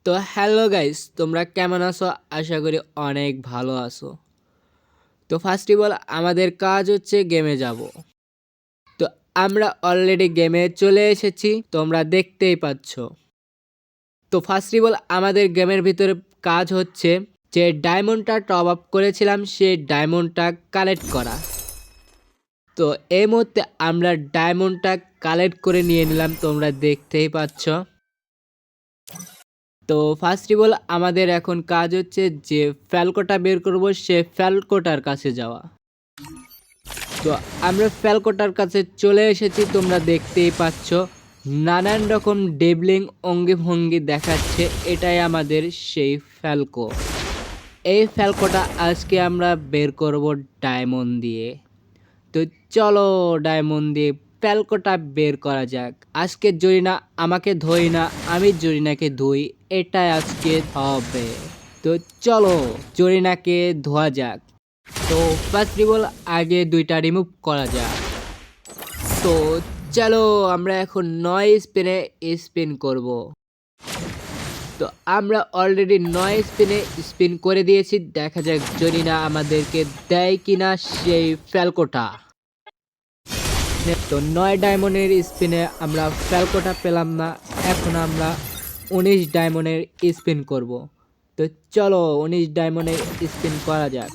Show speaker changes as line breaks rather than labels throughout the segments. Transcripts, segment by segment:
তো hello guys, তোমরা কেমন আছো? আশা করি অনেক ভালো আছো। তো ফার্স্ট অফ অল আমাদের কাজ হচ্ছে গেমে যাব। তো আমরা অলরেডি গেমে চলে এসেছি, তোমরা দেখতেই পাচ্ছ। তো ফার্স্ট অফ অল আমাদের গেমের ভিতরে কাজ হচ্ছে যে ডায়মন্ডটা টপ আপ করেছিলাম সেই ডায়মন্ডটা কালেক্ট করা। তো এই মুহূর্তে আমরা ডায়মন্ডটা কালেক্ট করে নিয়ে নিলাম, তোমরা দেখতেই পাচ্ছ। তো ফার্স্ট অফ অল আমাদের এখন কাজ হচ্ছে যে ফ্যালকোটা বের করব, সে ফ্যালকোটার কাছে যাওয়া। তো আমরা ফ্যালকোটার কাছে চলে এসেছি, তোমরা দেখতেই পাচ্ছ। নানান রকম ডেবলিং অঙ্গি ভঙ্গি দেখাচ্ছে, এটাই আমাদের সেই ফ্যালকো। এই ফ্যালকোটা আজকে আমরা বের করব ডায়মন্ড দিয়ে। তো চলো ডায়মন্ড দিয়ে ফ্যালকোটা বের করা যাক। আজকে জরিনা আমাকে ধুই না, আমি জরিনাকে ধুই, এটাই আজকে হবে। তো চলো জরিনাকে ধোয়া যাক। তো ফার্স্ট অফ অল আগে দুইটা রিমুভ করা যাক। তো চলো আমরা এখন 9 স্পিনে স্পিন করব। তো আমরা অলরেডি 9 স্পিনে স্পিন করে দিয়েছি, দেখা যাক জরিনা আমাদেরকে দেয় কিনা সেই ফ্যালকোটা। তো 9 ডায়মন্ডের স্পিনে আমরা ফ্যালকোটা পেলাম না, এখন আমরা 19 ডায়মন্ডের স্পিন করব। তো চলো 19 ডায়মন্ডের স্পিন করা যাক।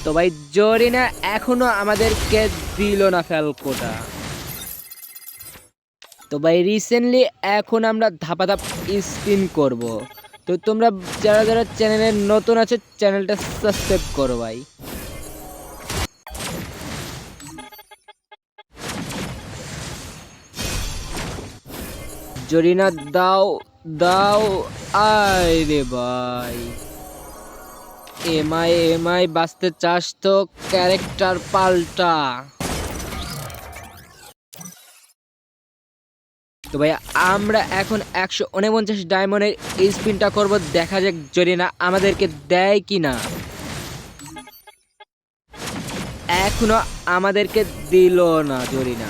তো ভাই জরিনা এখনো আমাদেরকে দিল না ফ্যালকোটা। তো ভাই রিসেন্টলি এখন আমরা ধাপাধাপ স্পিন করব। তো তোমরা যারা যারা চ্যানেলে নতুন আছো চ্যানেলটা সাবস্ক্রাইব করো ভাই। জরিনা দাও দাও, আয় রে ভাই। এমআই বাঁচতে চাস তো ক্যারেক্টার পাল্টা। তো ভাই আমরা এখন 149 ডায়মন্ডের স্পিনটা করব, দেখা যাক জরিনা আমাদেরকে দেয় কিনা। এখনো আমাদেরকে দিল না জরিনা।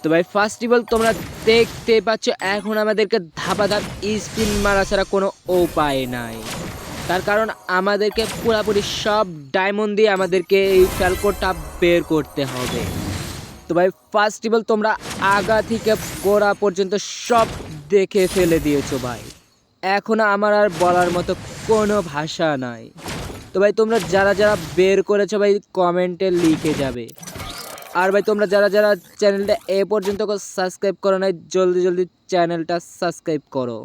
তো ভাই ফার্স্ট অফ অল তোমরা দেখতে পাচ্ছ এখন আমাদেরকে ধাপাধাপ স্পিন মারা ছাড়া কোনো উপায় নাই। তার কারণ আমাদেরকে পুরোপুরি সব ডায়মন্ড দিয়ে আমাদেরকে এই ফ্যালকোটা বের করতে হবে। তো ভাই ফার্স্ট অফ অল তোমরা আগা থেকে গোড়া পর্যন্ত সব দেখে ফেলে দিয়েছো ভাই, এখন আমার আর বলার মতো কোনো ভাষা নাই। তো ভাই তোমরা যারা যারা বের করেছো ভাই কমেন্টে লিখে যাবে। আর ভাই তোমরা যারা যারা চ্যানেলটা এ পর্যন্ত সাবস্ক্রাইব করো নাই জলদি জলদি চ্যানেলটা সাবস্ক্রাইব করো।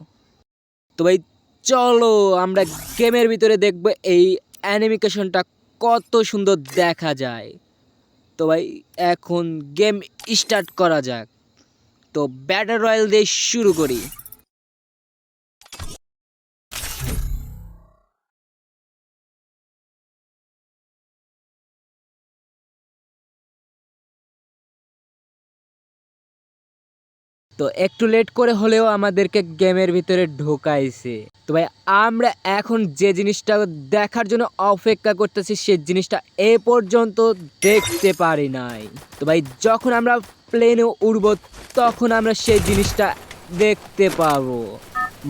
তো ভাই চলো আমরা গেমের ভিতরে দেখবো এই অ্যানিমেশনটা কত সুন্দর দেখা যায়। তো ভাই এখন গেম স্টার্ট করা যাক। তো ব্যাটল রয়্যাল দিয়ে শুরু করি। তো একটু লেট করে হলেও আমাদেরকে গেমের ভিতরে ঢোকাইছে। তো ভাই আমরা এখন যে জিনিসটা দেখার জন্য অপেক্ষা করতেছি সেই জিনিসটা এ পর্যন্ত দেখতে পারি নাই। তো ভাই যখন আমরা প্লেনে উড়ব তখন আমরা সেই জিনিসটা দেখতে পাবো,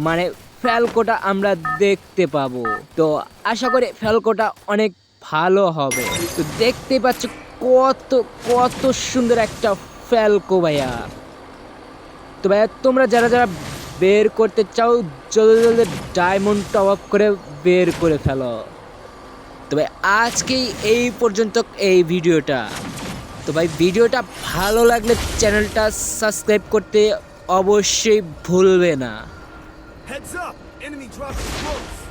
মানে ফ্যালকোটা আমরা দেখতে পাবো। তো আশা করি ফ্যালকোটা অনেক ভালো হবে। তো দেখতে পাচ্ছ কত কত সুন্দর একটা ফ্যালকো ভাইয়া। তো ভাইয়া তোমরা যারা যারা বের করতে চাও জলদি জলদি ডায়মন্ড টপ আপ করে বের করে ফেলো। তো ভাই আজকেই এই পর্যন্ত এই ভিডিওটা। তো ভাই ভিডিওটা ভালো লাগলে চ্যানেলটা সাবস্ক্রাইব করতে অবশ্যই ভুলবে না।
Heads up! Enemy dropping close!